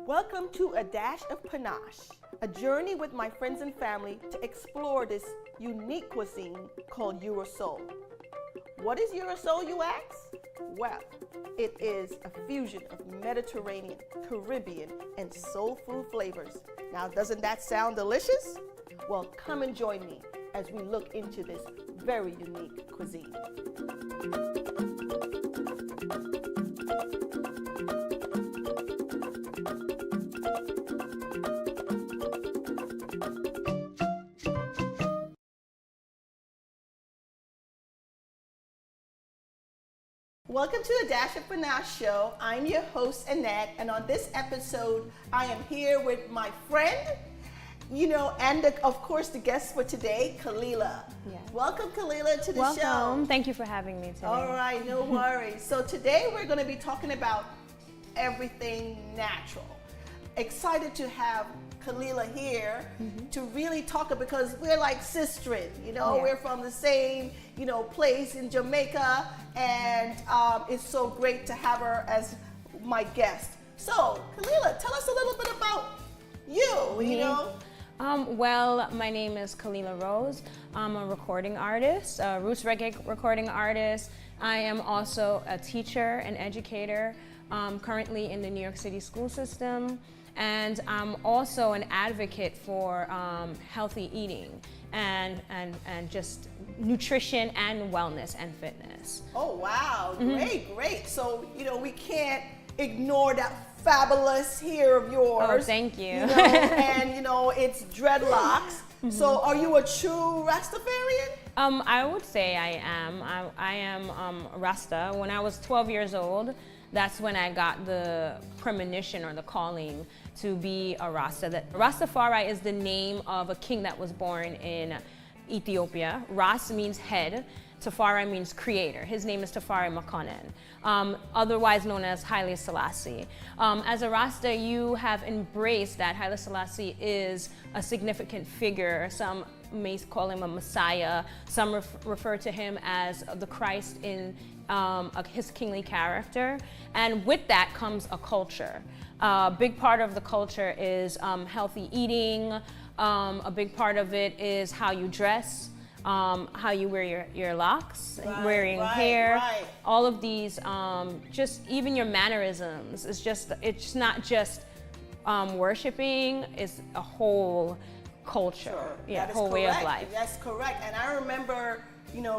Welcome to A Dash of Panache, a journey with my friends and family to explore this unique cuisine called Eurosol. What is Eurosol, you ask? Well, it is a fusion of Mediterranean, Caribbean, and soul food flavors. Now, doesn't that sound delicious? Well, come and join me as we look into this very unique cuisine. Welcome to the Dash of Panache show. I'm your host, Annette, and on this episode, I am here with my friend, and of course the guest for today, Kalila. Yes. Welcome, Kalila, to the show. Welcome. Thank you for having me today. All right, no worries. So today we're going to be talking about everything natural. Excited to have Kalila here to really talk because we're like sistren, we're from the same, place in Jamaica, and it's so great to have her as my guest. So, Kalila, tell us a little bit about you, Well, my name is Kalila Rose. I'm a recording artist, a roots reggae recording artist. I am also a teacher and educator, currently in the New York City school system. And I'm also an advocate for healthy eating and just nutrition and wellness and fitness. Oh, wow. Great. So, we can't ignore that fabulous hair of yours. Oh, thank you. And, it's dreadlocks. So are you a true Rastafarian? I would say I am. I am Rasta. When I was 12 years old, that's when I got the premonition or the calling to be a Rasta. Rastafari is the name of a king that was born in Ethiopia. Ras means head. Tafari means creator. His name is Tafari Makonnen, otherwise known as Haile Selassie. As a Rasta, you have embraced that Haile Selassie is a significant figure. Some may call him a messiah. Some refer to him as the Christ in his kingly character. And with that comes a culture. A big part of the culture is healthy eating. A big part of it is how you dress, how you wear your locks, wearing hair. All of these, just even your mannerisms. It's not just worshiping. It's a whole culture, whole way of life. That's correct. And I remember,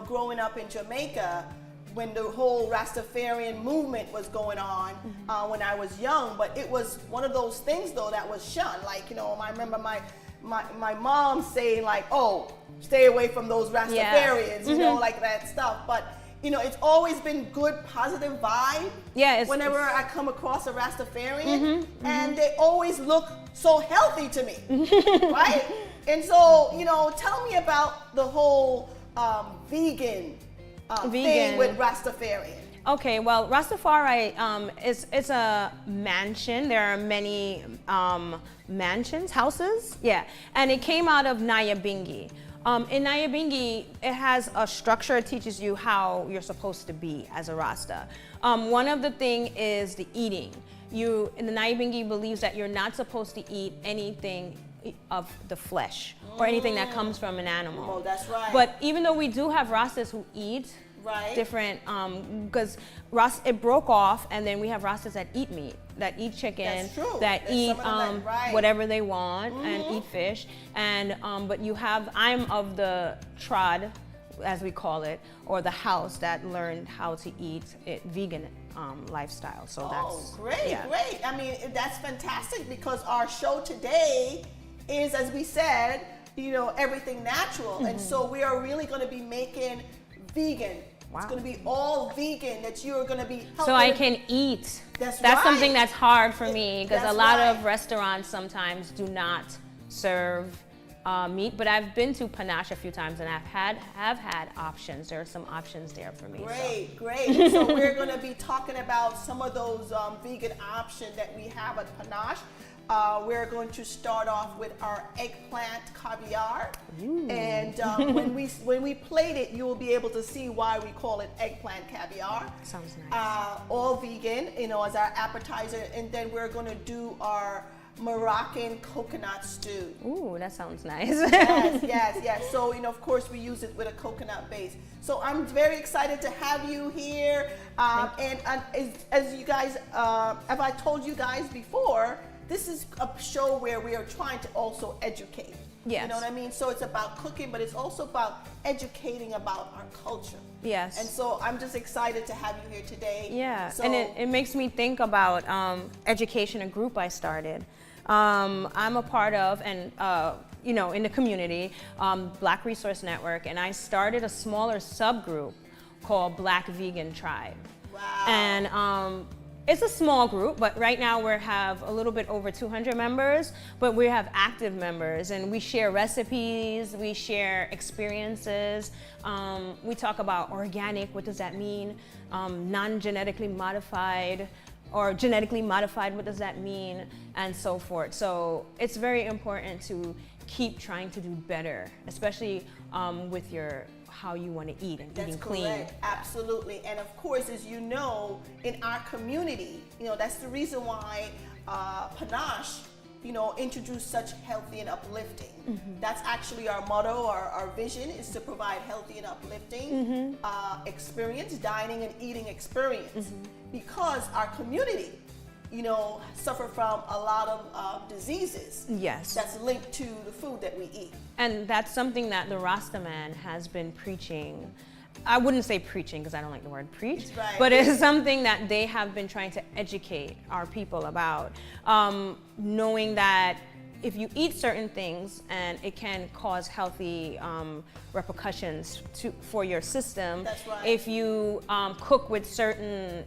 growing up in Jamaica, when the whole Rastafarian movement was going on when I was young, but it was one of those things though that was shunned. Like, I remember my mom saying like, oh, stay away from those Rastafarians, like that stuff. But, it's always been good, positive vibe. Yeah. Whenever I come across a Rastafarian, and they always look so healthy to me, right? And so, tell me about the whole vegan thing with Rastafarian. Okay, well, Rastafari is a mansion. There are many mansions, houses, and it came out of Nyabingi. In Nyabingi, it has a structure. It teaches you how you're supposed to be as a Rasta. One of the things is the eating. In the Nyabingi believes that you're not supposed to eat anything of the flesh or anything that comes from an animal. Oh, that's right. But even though we do have Rastas who eat different, because it broke off, and then we have Rastas that eat meat, that eat chicken, that eat whatever they want, and eat fish. And but I'm of the trad, as we call it, or the house that learned how to eat it vegan lifestyle. So that's great. I mean, that's fantastic because our show today is, as we said, everything natural, and so we are really going to be making vegan. Wow. It's going to be all vegan that you're going to be helping. So I can eat. That's something that's hard for me because a lot of restaurants sometimes do not serve meat, but I've been to Panash a few times and have had options. There are some options there for me. Great. So we're going to be talking about some of those vegan options that we have at Panash. we're going to start off with our eggplant caviar. Ooh. And when we plate it, you will be able to see why we call it eggplant caviar. Sounds nice. All vegan, as our appetizer. And then we're going to do our Moroccan coconut stew. Ooh, that sounds nice. Yes. So, of course, we use it with a coconut base. So I'm very excited to have you here. And as you guys, have I told you guys before, this is a show where we are trying to also educate. Yes. You know what I mean? So it's about cooking, but it's also about educating about our culture. Yes. And so I'm just excited to have you here today. Yeah, So, and it makes me think about education, a group I started. I'm a part of, and in the community, Black Resource Network, and I started a smaller subgroup called Black Vegan Tribe. Wow. And it's a small group, but right now we have a little bit over 200 members, but we have active members, and we share recipes, we share experiences, we talk about organic, what does that mean, non-genetically modified, or genetically modified, what does that mean, and so forth. So it's very important to keep trying to do better, especially with how you want to eat and That's eating clean. correct. Absolutely. And of course, as you know, in our community, that's the reason why Panash, introduced such healthy and uplifting. Mm-hmm. That's actually our motto, our vision is to provide healthy and uplifting experience, dining and eating experience. Because our community, suffer from a lot of diseases. Yes. That's linked to the food that we eat. And that's something that the Rasta man has been preaching. I wouldn't say preaching because I don't like the word preach, Right. but it's something that they have been trying to educate our people about, knowing that if you eat certain things and it can cause healthy repercussions for your system. That's right. If you cook with certain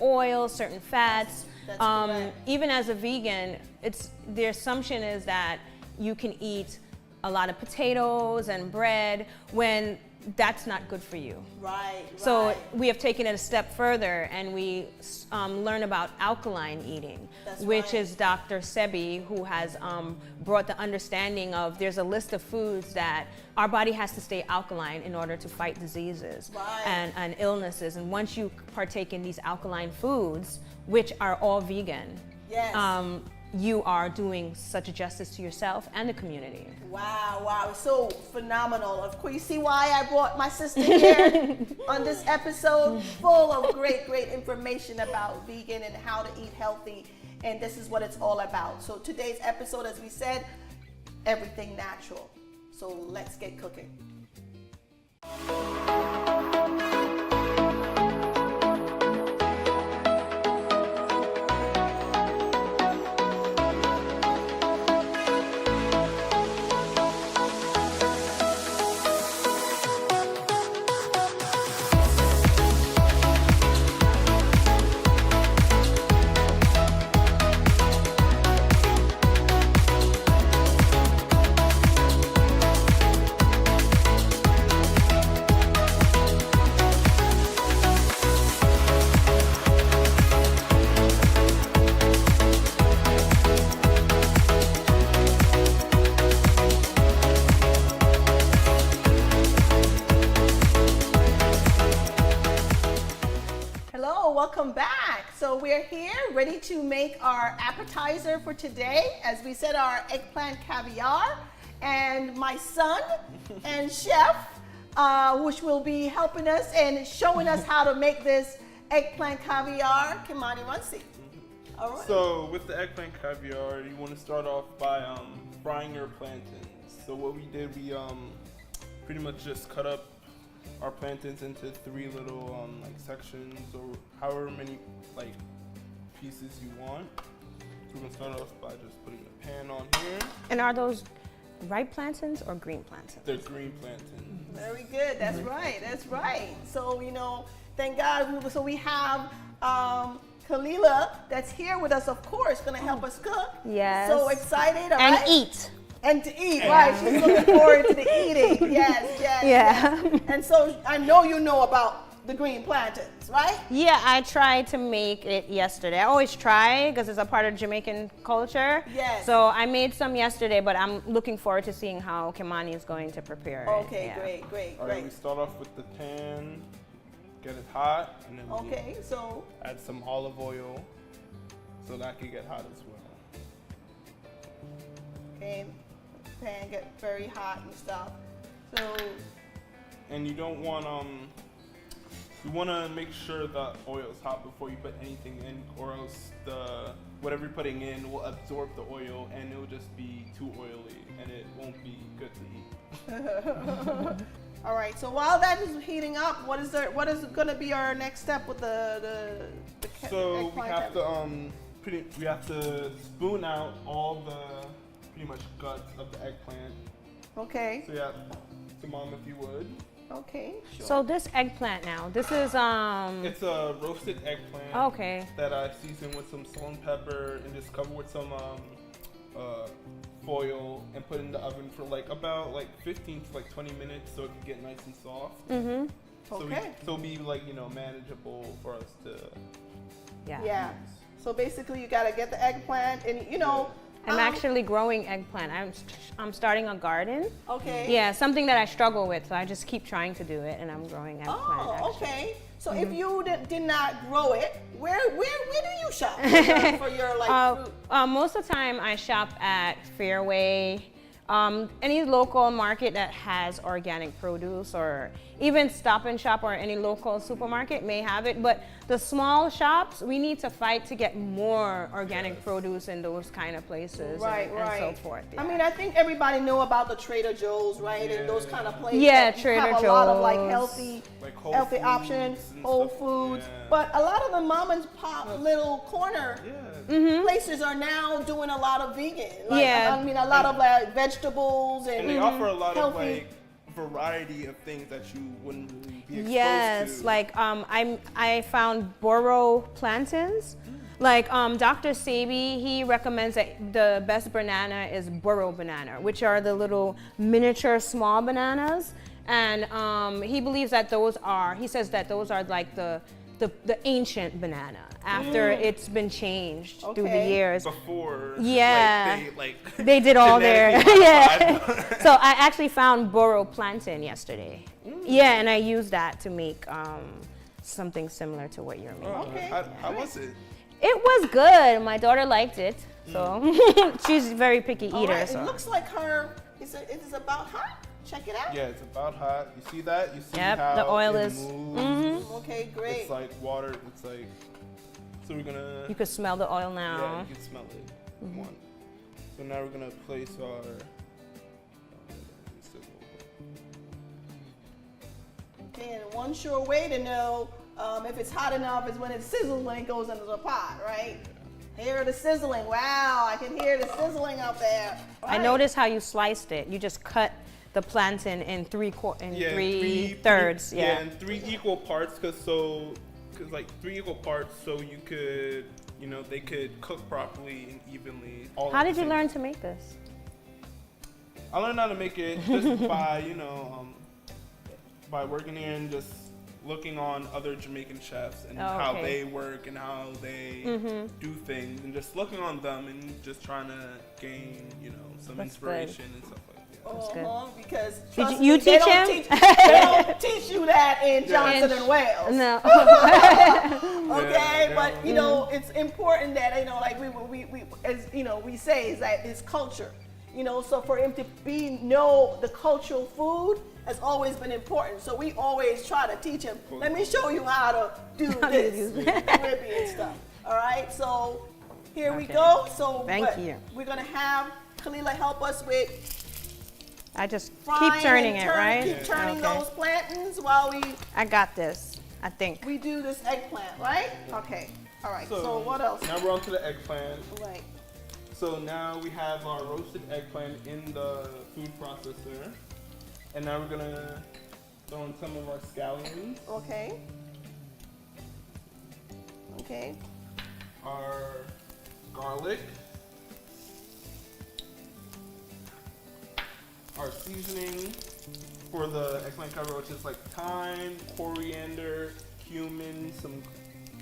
oils, certain fats, That's correct. even as a vegan, the assumption is that you can eat a lot of potatoes and bread when that's not good for you. Right. So we have taken it a step further, and we learn about alkaline eating, That's which right. is Dr. Sebi, who has brought the understanding of there's a list of foods that our body has to stay alkaline in order to fight diseases Right. and illnesses. And once you partake in these alkaline foods, which are all vegan, Yes. you are doing such a justice to yourself and the community. Wow, so phenomenal. Of course, you see why I brought my sister here on this episode, full of great information about vegan and how to eat healthy, and this is what it's all about. So today's episode, as we said, everything natural. So let's get cooking. Welcome back. So we're here ready to make our appetizer for today. As we said, our eggplant caviar, and my son and chef, which will be helping us and showing us how to make this eggplant caviar, Kimani Runcie. All right. So with the eggplant caviar, you want to start off by frying your plantains. So what we did, we pretty much just cut up our plantains into 3 little sections, or however many pieces you want. So we're gonna start off by just putting the pan on here. And are those ripe plantains or green plantains? They're green plantains. Very good. That's right. So thank God. So we have Kalila that's here with us, of course, gonna help us cook. Yes. So excited. All And right? eat. And to eat, right? She's looking forward to the eating. Yes. Yeah. And so I know you know about the green plantains, right? Yeah, I tried to make it yesterday. I always try because it's a part of Jamaican culture. Yes. So I made some yesterday, but I'm looking forward to seeing how Kimani is going to prepare it. Okay, Yeah. great. All right, we start off with the pan, get it hot, and then we Okay, so add some olive oil so that can get hot as well. okay, pan get very hot and stuff. So And you don't want you want to make sure the oil is hot before you put anything in, or else the whatever you're putting in will absorb the oil and it'll just be too oily and it won't be good to eat. all right, so while that is heating up, what is going to be our next step with the So we eggplant? have to we have to spoon out all the pretty much guts of the eggplant. Okay, So yeah, so Mom, if you would. okay, sure. So this eggplant now, this is It's a roasted eggplant. okay. That I season with some salt and pepper and just cover with some foil and put in the oven for about 15 to 20 minutes so it can get nice and soft. Mm-hmm. So Okay. so it'll be manageable for us to Yeah. Yeah. So basically, you gotta get the eggplant, and I'm actually growing eggplant. I'm starting a garden. okay. Yeah, something that I struggle with, so I just keep trying to do it, and I'm growing eggplant. Oh, actually. okay. So if you did not grow it, where do you shop for your fruit? Most of the time, I shop at Fairway, any local market that has organic produce, or even Stop and Shop or any local supermarket may have it. But the small shops, we need to fight to get more organic produce in those kind of places, Right. and so forth. I mean, I think everybody know about the Trader Joe's, right? And those kind of places. Yeah, that Trader have a lot of Joe's. healthy, Whole healthy Foods options, and Whole stuff. Foods. Yeah. But a lot of the mom and pop little corner places are now doing a lot of vegan. Yeah. I mean, a lot of vegetables and And they offer a lot of healthy. variety of things that you wouldn't really be exposed Yes, to. I found boro plantains. Dr. Sabi, he recommends that the best banana is boro banana, which are the little miniature small bananas. And he believes that he says that those are like the ancient banana after it's been changed through the Okay. years. Before, Yeah. they They did all their, genetically yeah. modified. So I actually found boro plantain yesterday. Yeah, and I used that to make something similar to what you're making. Okay. How was it? It was good. My daughter liked it, so she's a very picky All eater. right, So it looks like it is about hot. Check it out. Yeah, it's about hot. You see that? You see Yep, how the oil it is- moves? Okay, great. It's like water. It's like, so we're gonna. you could smell the oil Yeah, now. you can smell it. One. So now we're gonna place our. Okay, and one sure way to know if it's hot enough is when it sizzles when it goes into the pot, right? Hear the sizzling. Wow, I can hear the sizzling up there. I Right. noticed how you sliced it. You just cut the plantain in three thirds. Yeah. and 3 equal parts, cause 3 equal parts, so you could, they could cook properly and evenly. All How at did the you same learn to make this? I learned how to make it just by, by working here and just looking on other Jamaican chefs and how okay. they work and how they do things, and just looking on them and just trying to gain, some That's inspiration and stuff like that. Because Did trust you me, teach they him? don't teach you that in Johnson and Wales. No. Okay, Yeah, but it's important that like we as we say is that it's culture. So for him to know the cultural food has always been important. So we always try to teach him. Let me show you how to do this ribby and stuff. All right, so here we Okay. go. So Thank you. We're gonna have Kalila help us with I just frying keep turning and it, right? Keep turning Okay. those plantains while I got this, I think. we do this eggplant, right? Okay. All right. So what else? Now we're on to the eggplant. Right. So now we have our roasted eggplant in the food processor. And now we're gonna throw in some of our scallions, Okay. Okay. our garlic, our seasoning, for the eggplant caviar, which is like thyme, coriander, cumin, some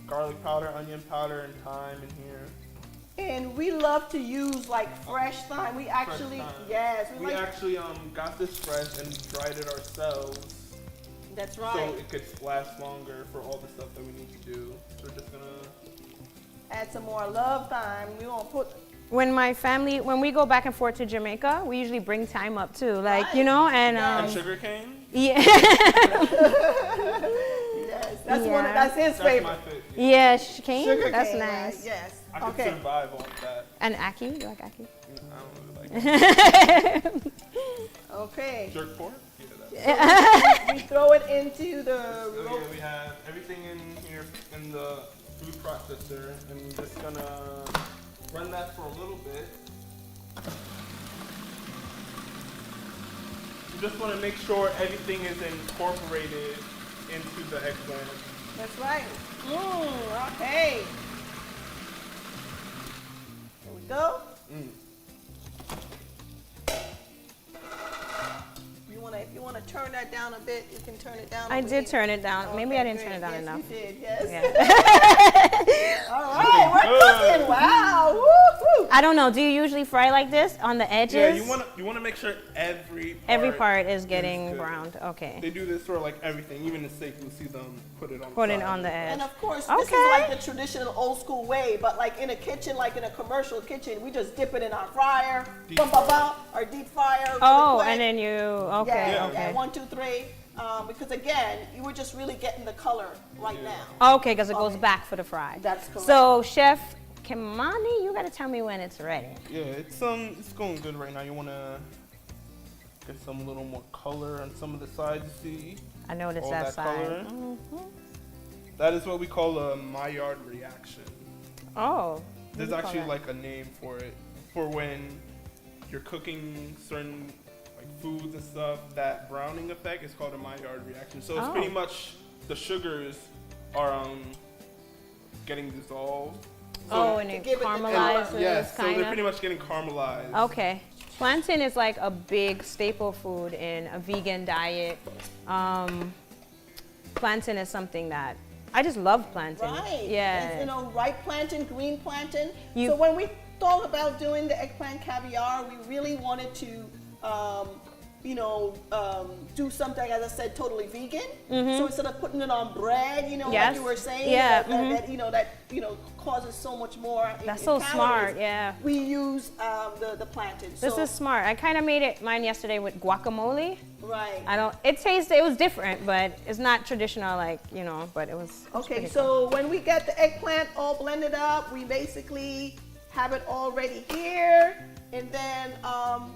garlic powder, onion powder, and thyme in here. And we love to use like fresh thyme. We actually, thyme. yes, We actually got this fresh and dried it ourselves. That's right. So it could last longer for all the stuff that we need to do. So we're just gonna add some more love thyme. We won't put. When we go back and forth to Jamaica, we usually bring thyme up too, like, Right. you know, and and sugar cane. yeah. Yes, that's Yeah. that's his That's my favorite. favorite. Yeah, cane. Sugar That's cane, nice. right, yes. I could Okay. survive on that. And ackee, you like ackee? I don't really like it. Okay. Jerk pork? Yeah, that's We throw it into the. So yeah, we have everything in here in the food processor, and we're just gonna run that for a little bit. You just want to make sure everything is incorporated into the eggplant. That's right. Okay. Here we go. If you want to turn that down a bit, you can turn it down. I over did here. turn it down. Maybe I Okay, didn't turn it great. down enough. Yes, you did. Yes. Yeah. All right, we're cooking. Wow. Woo-hoo. I don't know. Do you usually fry like this on the edges? Yeah, you want to make sure every part is getting good. browned. Okay. They do this for like everything, even the steak. You'll see them put it on. Put it side. on the edge. And of course, this Okay. is like the traditional old school way, but like in a kitchen, like in a commercial kitchen, we just dip it in our fryer, Deep bum, bum, bum, or deep fryer. really Oh, quick. and then you, okay, Yeah, okay. 1, 2, 3. Because again, you were just really getting the color right Yeah. now. Okay, because it goes Okay. back for the fry. That's correct. So, Chef Kimani, you got to tell me when it's ready. Yeah, it's going good right now. You want to get some little more color on some of the sides. You see, I noticed all that that side. color. Mhm. That is what we call a Maillard reaction. Oh. There's what do you actually call like a name for it, for when you're cooking certain like foods and stuff. That browning effect is called a Maillard reaction. So it's Oh. pretty much the sugars are getting dissolved. Oh, So- and it give it the caramelizes, yes, so they're kind pretty of. much getting caramelized. Okay. Plantain is like a big staple food in a vegan diet. Plantain is something that I just love plantain. Right. Yeah. It's, ripe plantain, green plantain. You- So when we thought about doing the eggplant caviar, we really wanted to, do something, as I said, totally vegan. So instead of putting it on bread, Mm-hmm. Yes. like you were saying, Yeah, that causes so much more. That's in so calories, smart, yeah. We use the plantain. This So- is smart. I kind of made mine yesterday with guacamole. right. It was different, but it's not traditional, but it was Okay, pretty so when we get the eggplant all blended up, we basically have it already here. And then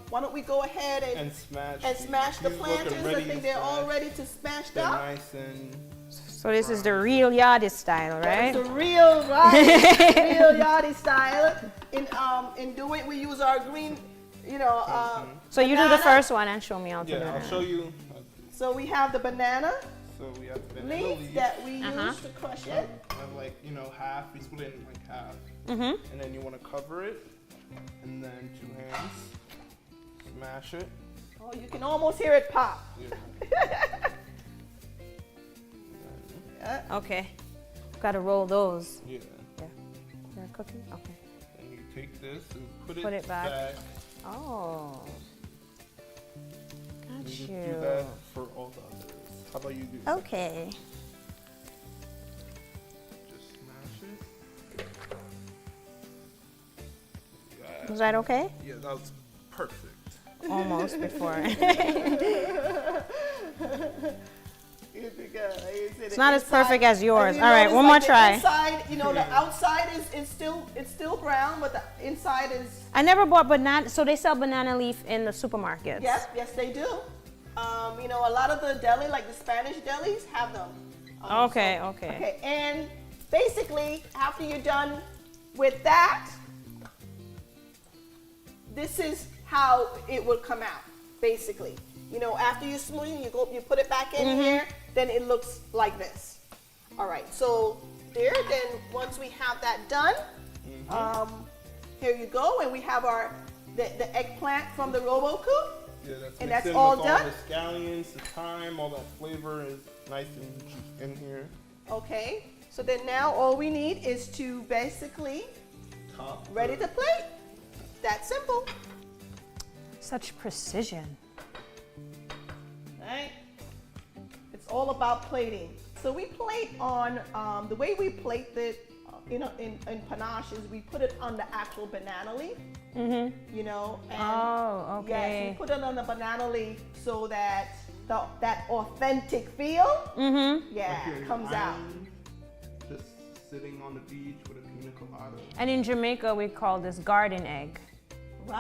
why don't we go ahead and smash the These look plantains? I already think they're all smashed. ready to smash They're up. nice and So this is the real yardie style, right? It's a real, real yachty style. In doing it, we use our green, So you do the banana. first one and show me how to do yeah. I'll it. show you. So we have the banana So we have the banana leaf leaf. that we Uh-huh. use to crush it. Have half. We split it in like half, Mm-hmm. and then you want to cover it, and then 2 hands, smash it. Oh, you can almost hear it pop. Yeah. Yeah. Okay. Got to roll those. Yeah. They're cooking? Okay. And you take this and put Put it back. back. Oh. Got And just you. do that for all the others. How about you do? Okay. Just smash it. Yeah. Was that okay? Yeah, that was perfect. Almost before. It's not as perfect as yours. All right, one more try. Inside, the outside is still brown, but the inside is. I never bought banana, so they sell banana leaf in the supermarkets. Yes, they do. A lot of the deli, like the Spanish delis, have them. Okay. Okay, and basically, after you're done with that, this is how it will come out. Basically, after you smooth, you put it back in here, then it looks like this. All right, so there. Then once we have that done, here you go, and we have the eggplant from the Robo Coop. Yeah, that's And mixed that's in all with done? all the scallions, the thyme, all that flavor is nice and in here. Okay, so then now all we need is to basically Top. ready to plate. That simple. Such precision. Right? It's all about plating. So we plate on, the way we plate it, in Panache is we put it on the actual banana leaf, and Oh, okay. yes, we put it on the banana leaf so that that authentic feel, Like you're comes out. Just sitting on the beach with a pina colada. And in Jamaica, we call this garden egg.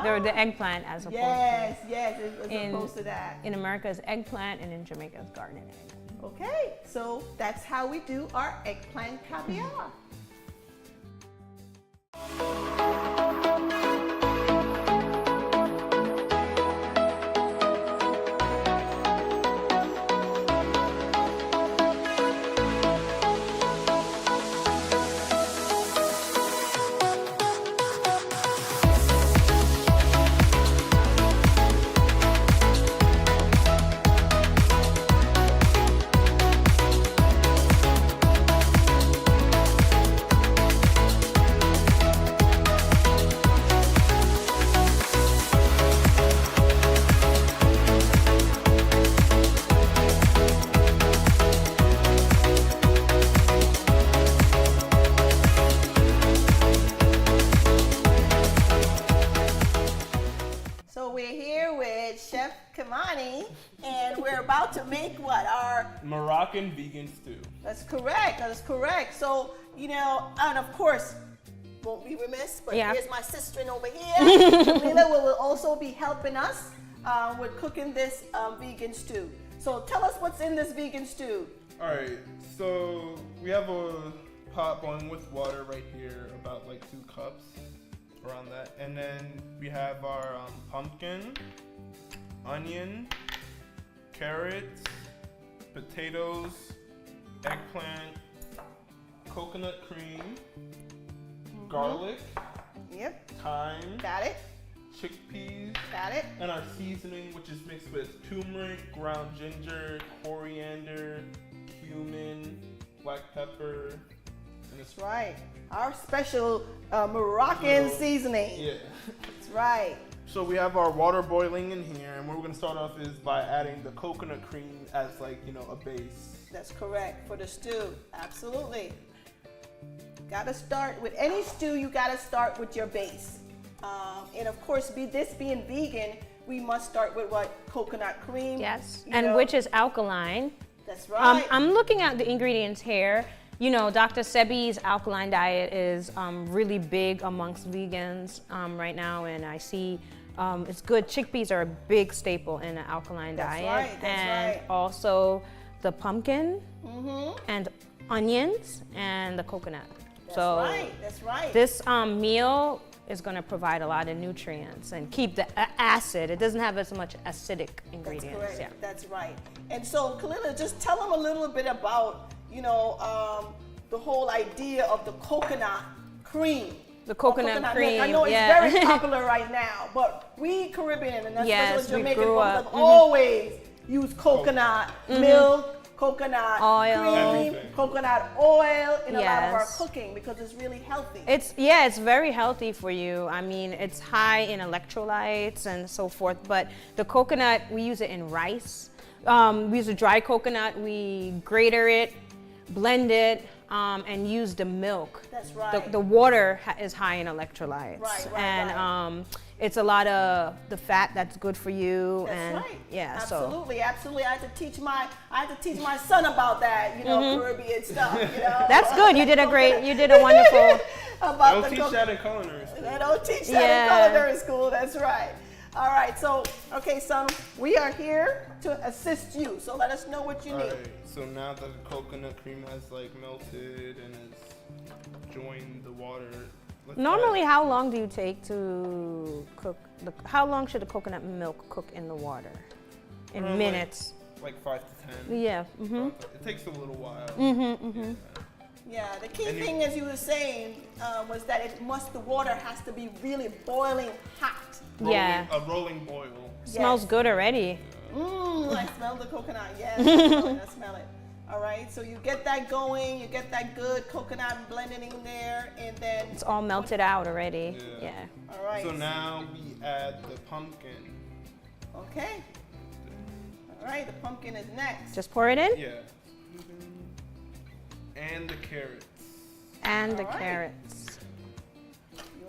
They're the eggplant as opposed Yes, to. as opposed to that. In America, it's eggplant, and in Jamaica, it's garden egg. Okay, so that's how we do our eggplant caviar. And we're about to make what? Our Moroccan vegan stew. That's correct. That is correct. So, and of course, won't be remiss, but here's my sister over here. Camila will also be helping us with cooking this vegan stew. So tell us what's in this vegan stew. All right, so we have a pot boiling with water right here, about like 2 cups, around that. And then we have our pumpkin, onion, carrots, potatoes, eggplant, coconut cream, garlic, thyme, got it, chickpeas, got it, and our seasoning, which is mixed with turmeric, ground ginger, coriander, cumin, black pepper, and it's right. Our special Moroccan seasoning. Yeah. That's right. So we have our water boiling in here, and what we're gonna start off is by adding the coconut cream as a base. That's correct, for the stew, absolutely. Gotta start with any stew, you gotta start with your base. And of course, this being vegan, we must start with what? Coconut cream. Yes, and which is alkaline. That's right. I'm looking at the ingredients here. Dr. Sebi's alkaline diet is really big amongst vegans right now, and I see it's good. Chickpeas are a big staple in an alkaline diet. Right, that's right. Also the pumpkin and onions and the coconut. That's right. This meal is going to provide a lot of nutrients and keep the acid. It doesn't have as much acidic ingredients. That's correct. That's right. And so, Kalila, just tell them a little bit about the whole idea of the coconut cream. The coconut cream. Milk. I know it's very popular right now, but we Caribbean and especially Jamaican folks have always used coconut milk, coconut cream, coconut oil in a lot of our cooking because it's really healthy. It's very healthy for you. I mean, it's high in electrolytes and so forth, but the coconut, we use it in rice. We use a dry coconut, we grater it, blend it, and use the milk. That's right. The water is high in electrolytes. Right. It's a lot of the fat that's good for you. That's right. Yeah. Absolutely. I had to teach my son about that, Caribbean stuff. That's good. You did a wonderful. Don't teach that in culinary school. They don't teach that in culinary school. That's right. All right. So, okay, son, we are here to assist you. So let us know what you need. Right. So now that the coconut cream has melted and has joined the water. Normally, how long do you take to cook? How long should the coconut milk cook in the water? In minutes? Like 5 to 10. Yeah. It takes a little while. Yeah, the key thing, as you were saying, was that the water has to be really boiling hot. A rolling boil. Smells good already. I smell the coconut. Yes, I smell it. I smell it. All right, so you get that going, you get that good coconut blending in there, and then It's all melted out already. Yeah. Yeah. all right. So now we add the pumpkin. Okay. All right, the pumpkin is next. Just pour it in. Yeah. And the carrots. And the All right. carrots.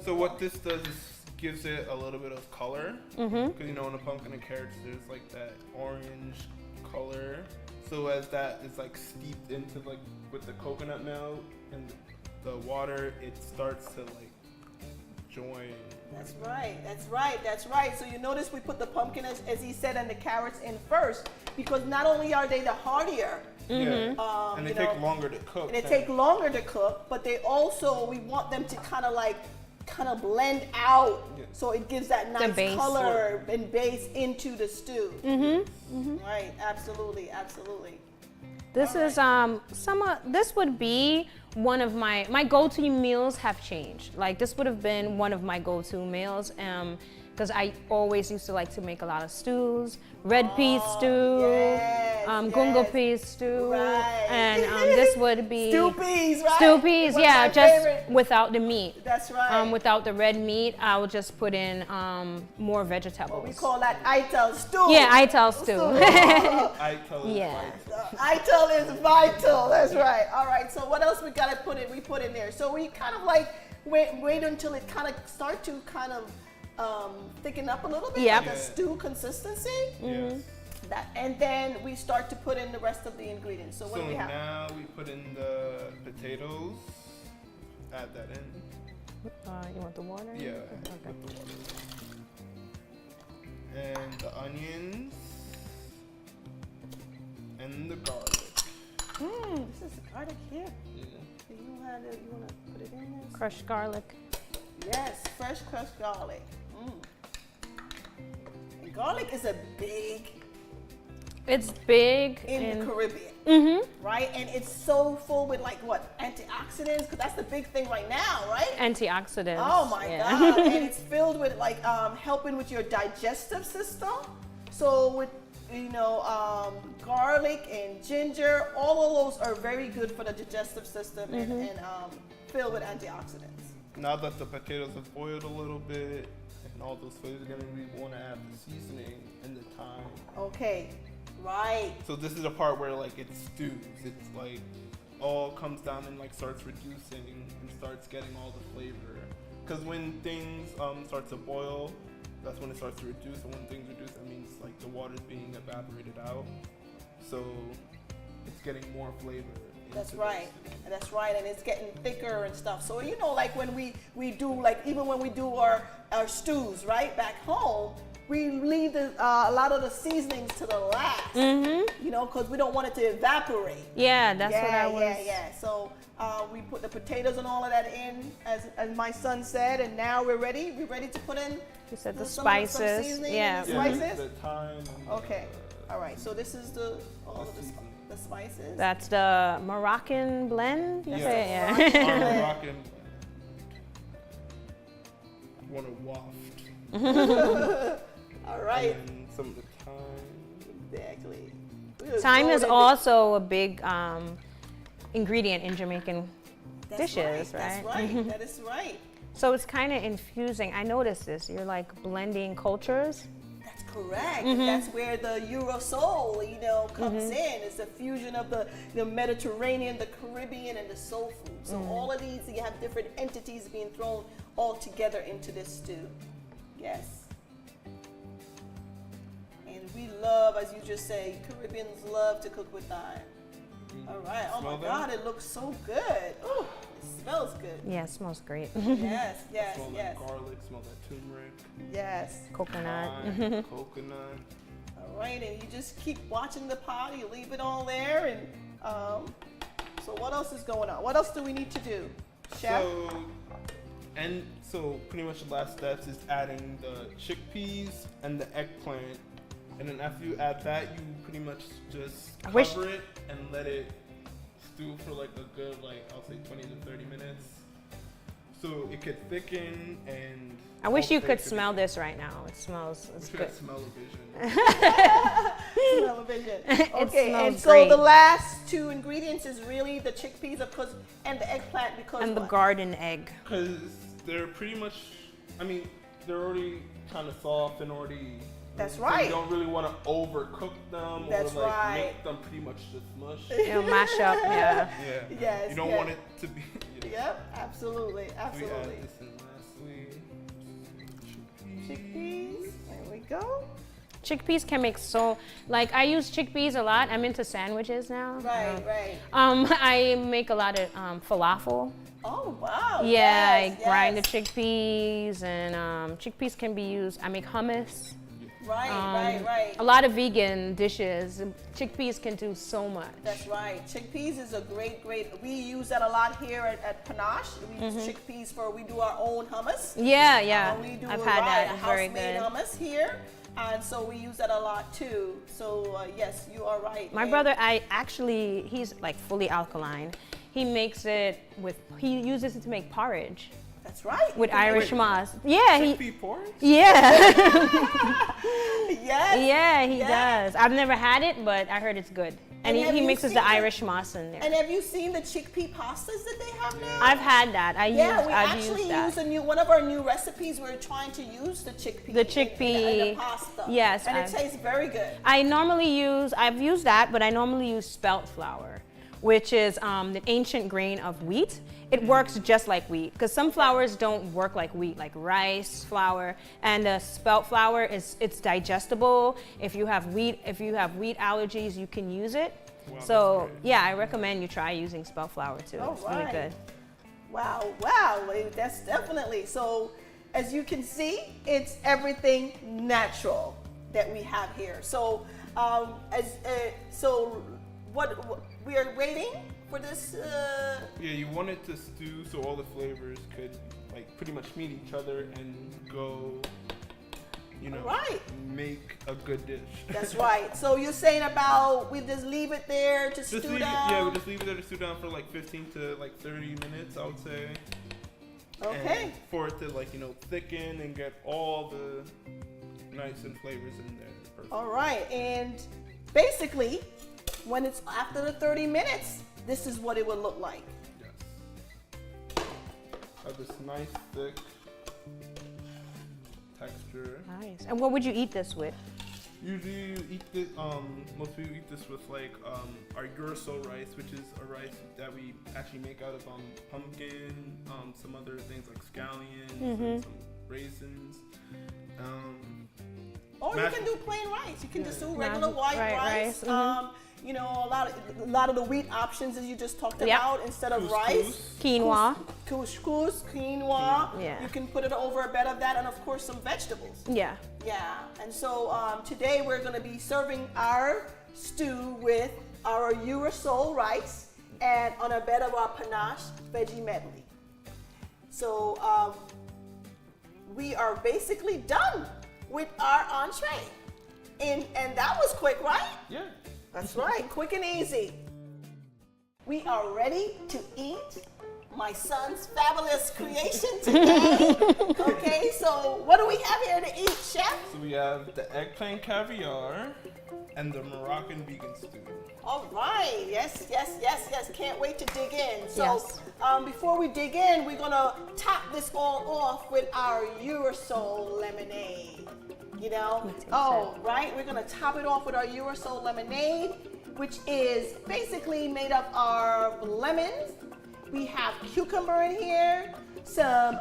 So what this does is gives it a little bit of color. Because you know in the pumpkin and carrots there's like that orange color. So as that is like steeped into like with the coconut milk and the water, it starts to like join. That's right. That's right. That's right. So you notice we put the pumpkin, as he said, and the carrots in first, because not only are they the heartier, Yeah. And they you take know, longer to cook. and they take longer to cook, but they also, we want them to kind of blend out, Yeah. so it gives that nice base. color and base into the stew. Right. Absolutely. Absolutely. This is this would be one of my go-to meals have changed. Like this would have been one of my go-to meals because I always used to like to make a lot of stews, red pea stew, yes, gungo yes. pea stew, Right. and this would be Stew peas, right? stew peas, One of yeah, my just favorite. without the meat. That's right. Without the red meat, I would just put in more vegetables. We call that ital stew. Yeah, I tell stew. I tell it Yeah. Ital is vital. That's right. All right. So what else we gotta put in? We put in there. So we kind of like wait until it kind of start to kind of thicken up a little bit, Yep. like a stew consistency. Yes. That, and then we start to put in the rest of the ingredients. So what So do we have? now we put in the potatoes. Add that in. You want the water? Yeah. Okay. With the water. And the onions. And the garlic. This is the garlic here. Yeah. Do you know how to, you want to put it in there? Crushed garlic. Yes, fresh crushed garlic. And garlic is a big It's big in the Caribbean, right? And it's so full with like what, antioxidants? Because that's the big thing right now, right? Antioxidants. Oh my yeah. God! And it's filled with like helping with your digestive system. So with garlic and ginger, all of those are very good for the digestive system and filled with antioxidants. Now that the potatoes have boiled a little bit and all those flavors are we want to add the seasoning and the thyme. Okay, right. So this is the part where like it stews. It's like all comes down and like starts reducing and starts getting all the flavor. Because when things start to boil, that's when it starts to reduce. And when things reduce, that means like the water's being evaporated out. So it's getting more flavor. That's right. That's right. And it's getting thicker and stuff. So, like when we do, like even when we do our stews, right, back home, we leave a lot of the seasonings to the last, because we don't want it to evaporate. Yeah, that's what I was. Yeah. So we put the potatoes and all of that in, as my son said, and now we're ready. We're ready to put in You said the some spices. seasoning Yeah. and the spices? The thyme. And Okay. All right. So this is all of the spices. That's the Moroccan blend. You Yeah. say? Yeah. Moroccan blend. Want to waft. All right. And some of the thyme. Exactly. Thyme is also a big ingredient in Jamaican dishes, That's right? right. That is right. So it's kind of infusing. I noticed this. You're like blending cultures. That's correct. That's where the Euro soul, comes in. It's a fusion of the Mediterranean, the Caribbean, and the soul food. So all of these, you have different entities being thrown all together into this stew. Yes. And we love, as you just say, Caribbeans love to cook with thyme. All right. Oh Smell my that? God, it looks so good. Ooh, it smells good. Yeah, it smells great. Yes. Smell that garlic, smell that turmeric, Yes. Coconut. thyme, coconut. All right, and you just keep watching the pot. You leave it all there, and so what else is going on? What else do we need to do, Chef? So pretty much the last steps is adding the chickpeas and the eggplant, and then after you add that, you pretty much just cover it and let it stew for like a good, I'll say 20 to 30 minutes. so it could thicken and. I wish you could taste smell this right now. It smells, it's We should good. have smell-o-vision. Smell-o-vision. Okay, smells and so great. the last two ingredients is really the chickpeas, of course, and the eggplant because And the what? garden egg. Because they're pretty much, I mean, they're already kind of soft and already. That's so right. You don't really want to overcook them That's or like right. make them pretty much just mush. It'll mash up, yeah. Yeah. Yes, You don't yes. want it to be. Yep, absolutely, We add absolutely. this in lastly. Chickpeas, there we go. Chickpeas can make so, like I use chickpeas a lot. I'm into sandwiches now. Right, right. I make a lot of falafel. Oh, wow. Yeah, yes, I grind the yes. chickpeas, and chickpeas can be used. I make hummus. Right, right. A lot of vegan dishes. Chickpeas can do so much. That's right. Chickpeas is a great. We use that a lot here at Panash. We use chickpeas we do our own hummus. Yeah, yeah. We do I've had that. a It's very house-made good. hummus here. And so we use that a lot too. So yes, you are right. My And- brother, he's like fully alkaline. He makes it he uses it to make porridge That's right. with Irish Wait. moss. Yeah, Chickpea porridge? yeah. Yes. Yeah, he Yes. does. I've never had it, but I heard it's good. And And have he you mixes seen the it? Irish moss in there. And have you seen the chickpea pastas that they have now? I've had that. we I've actually used that. use one of our new recipes. We're trying to use the chickpea. The in chickpea, the pasta. yes, And it I've- tastes very good. I've used that, but I normally use spelt flour, which is the ancient grain of wheat. It works just like wheat, because some flours don't work like wheat, like rice flour. And the spelt flour it's digestible. If you have wheat allergies, you can use it. Wow, So that's great. yeah, I recommend you try using spelt flour too. All It's really right. good. Wow, that's definitely. So as you can see, it's everything natural that we have here. So what we are waiting for this. Yeah, you want it to stew so all the flavors could like pretty much meet each other and go, Right. make a good dish. That's right. So you're saying about we just leave it there to Just stew leave it, down? yeah, we just leave it there to stew down for like 15 to like 30 minutes, I would say. Okay. And for it to thicken and get all the nice and flavors in there. Perfect. All right. And basically, when it's after the 30 minutes, this is what it would look like. Yes. Have this nice thick texture. Nice. And what would you eat this with? Usually you eat this, most people eat this with our Urso rice, which is a rice that we actually make out of pumpkin, some other things like scallions, and some raisins. Or you Mashed- can do plain rice. You can just do Mashed- regular white right, rice. rice, A lot of the wheat options as you just talked Yep. about instead of rice. Quinoa. Couscous, quinoa. Yeah. You can put it over a bed of that, and of course some vegetables. Yeah. Yeah. And so today we're going to be serving our stew with our Urasol rice and on a bed of our Panache veggie medley. So we are basically done with our entree. And that was quick, right? Yeah. That's right, quick and easy. We are ready to eat my son's fabulous creation today. Okay, so what do we have here to eat, chef? So we have the eggplant caviar and the Moroccan vegan stew. All right, yes. Can't wait to dig in. So Yes. before we dig in, we're gonna top this all off with our Urasol lemonade. Right? We're gonna top it off with our Urasol lemonade, which is basically made up of lemons. We have cucumber in here, some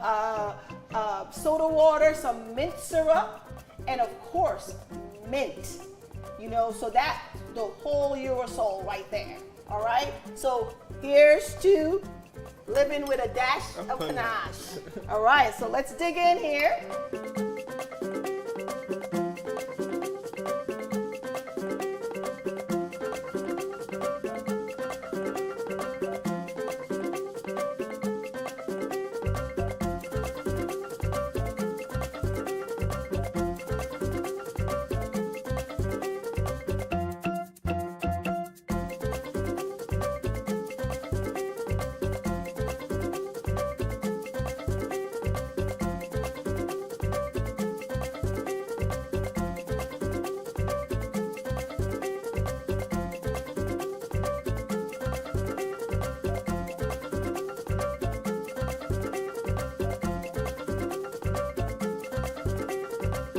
soda water, some mint syrup, and of course, mint. So that's the whole Urasol right there. All right? So here's to living with a dash of panache. All right, so let's dig in here.